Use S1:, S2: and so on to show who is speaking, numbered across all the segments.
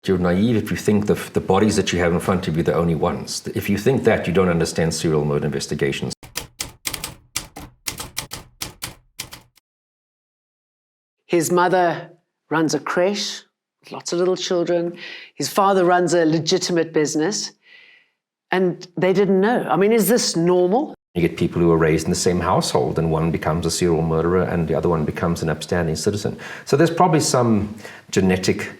S1: You're naive if you think the bodies that you have in front of you are the only ones. If you think that, you don't understand serial murder investigations.
S2: His mother runs a creche with lots of little children. His father runs a legitimate business. And they didn't know. I mean, is this normal?
S1: You get people who are raised in the same household, and one becomes a serial murderer and the other one becomes an upstanding citizen. So there's probably some genetic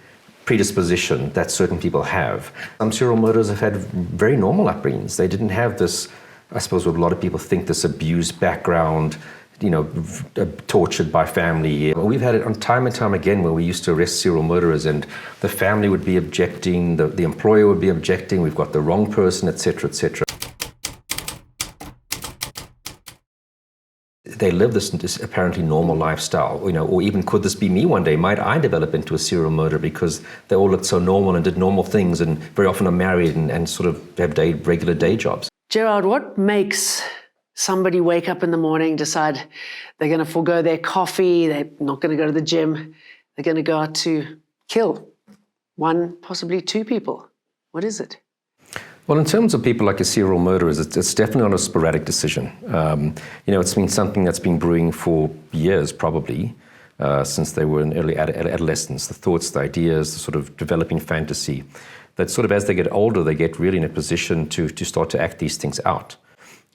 S1: predisposition that certain people have. Some serial murderers have had very normal upbringings. They didn't have this, I suppose what a lot of people think, this abused background, tortured by family. We've had it on time and time again where we used to arrest serial murderers and the family would be objecting, the employer would be objecting, we've got the wrong person, etc., etc. They live this apparently normal lifestyle, or even could this be me one day? Might I develop into a serial murderer because they all looked so normal and did normal things and very often are married and sort of have regular day jobs?
S2: Gerard, what makes somebody wake up in the morning, decide they're going to forego their coffee, they're not going to go to the gym, they're going to go out to kill one, possibly two people? What is it?
S1: Well, in terms of people like a serial murderers, it's definitely not a sporadic decision. It's been something that's been brewing for years, probably, since they were in early adolescence. The thoughts, the ideas, the sort of developing fantasy, that sort of as they get older, they get really in a position to start to act these things out.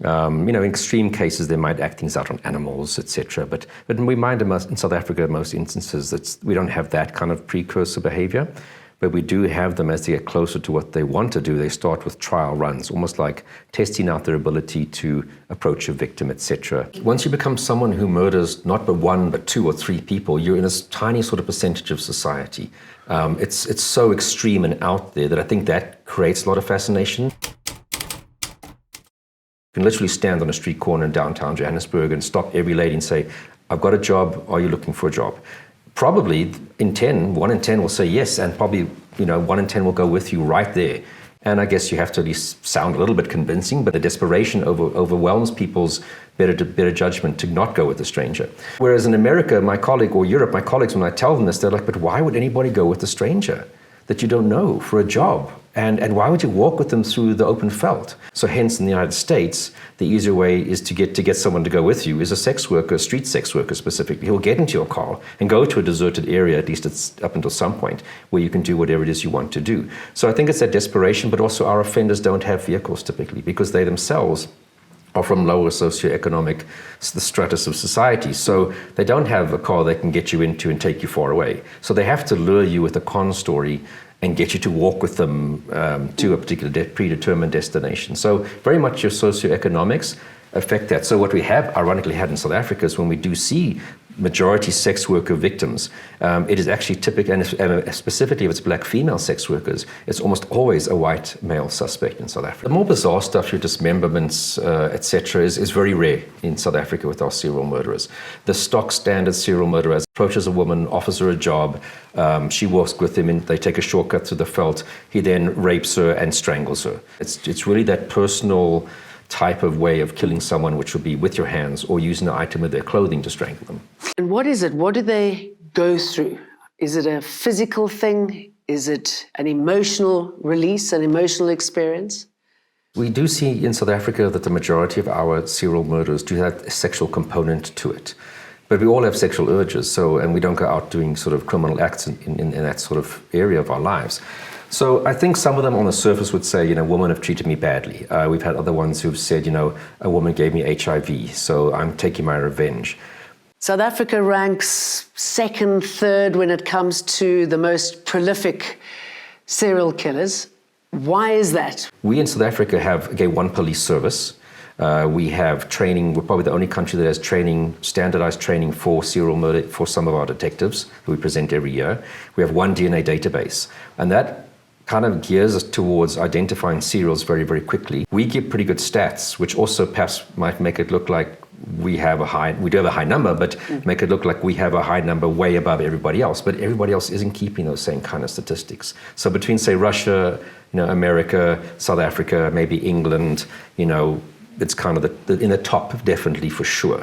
S1: In extreme cases, they might act things out on animals, etc. But we mind in South Africa, in most instances, that we don't have that kind of precursor behavior. But we do have them as they get closer to what they want to do. They start with trial runs, almost like testing out their ability to approach a victim, etc. Once you become someone who murders not but one, but two or three people, you're in this tiny sort of percentage of society. It's so extreme and out there that I think that creates a lot of fascination. You can literally stand on a street corner in downtown Johannesburg and stop every lady and say, "I've got a job, are you looking for a job?" Probably 1 in 10 will say yes, and probably 1 in 10 will go with you right there. And I guess you have to at least sound a little bit convincing, but the desperation overwhelms people's better judgment to not go with a stranger. Whereas in America, my colleague, or Europe, my colleagues, when I tell them this, they're like, "But why would anybody go with a stranger that you don't know for a job? And why would you walk with them through the open veldt?" So hence in the United States, the easier way is to get someone to go with you is a sex worker, street sex worker specifically. He'll get into your car and go to a deserted area, at least it's up until some point, where you can do whatever it is you want to do. So I think it's that desperation, but also our offenders don't have vehicles typically because they themselves are from lower socioeconomic, the stratus of society. So they don't have a car they can get you into and take you far away. So they have to lure you with a con story and get you to walk with them to a particular predetermined destination. So very much your socioeconomics affect that. So what we have ironically had in South Africa is when we do see majority sex worker victims, it is actually typical, and specifically if it's black female sex workers, it's almost always a white male suspect in South Africa. The more bizarre stuff, your dismemberments, etc., is very rare in South Africa with our serial murderers. The stock standard serial murderer approaches a woman, offers her a job, she walks with him, and they take a shortcut through the veldt. He then rapes her and strangles her. It's really that personal type of way of killing someone, which would be with your hands or using an item of their clothing to strangle them.
S2: And what is it? What do they go through? Is it a physical thing? Is it an emotional release, an emotional experience?
S1: We do see in South Africa that the majority of our serial murders do have a sexual component to it. But we all have sexual urges, and we don't go out doing sort of criminal acts in that sort of area of our lives. So I think some of them on the surface would say, women have treated me badly. We've had other ones who've said, a woman gave me HIV, so I'm taking my revenge.
S2: South Africa ranks second, third when it comes to the most prolific serial killers. Why is that? We in South Africa have, one police service. We have training. We're probably the only country that has training, standardized training for serial murder for some of our detectives who we present every year. We have one DNA database, and that kind of gears us towards identifying serials very, very quickly. We give pretty good stats, which also perhaps might make it look like we do have a high number, but make it look like we have a high number way above everybody else. But everybody else isn't keeping those same kind of statistics. So between, say, Russia, America, South Africa, maybe England, it's kind of in the top, definitely, for sure.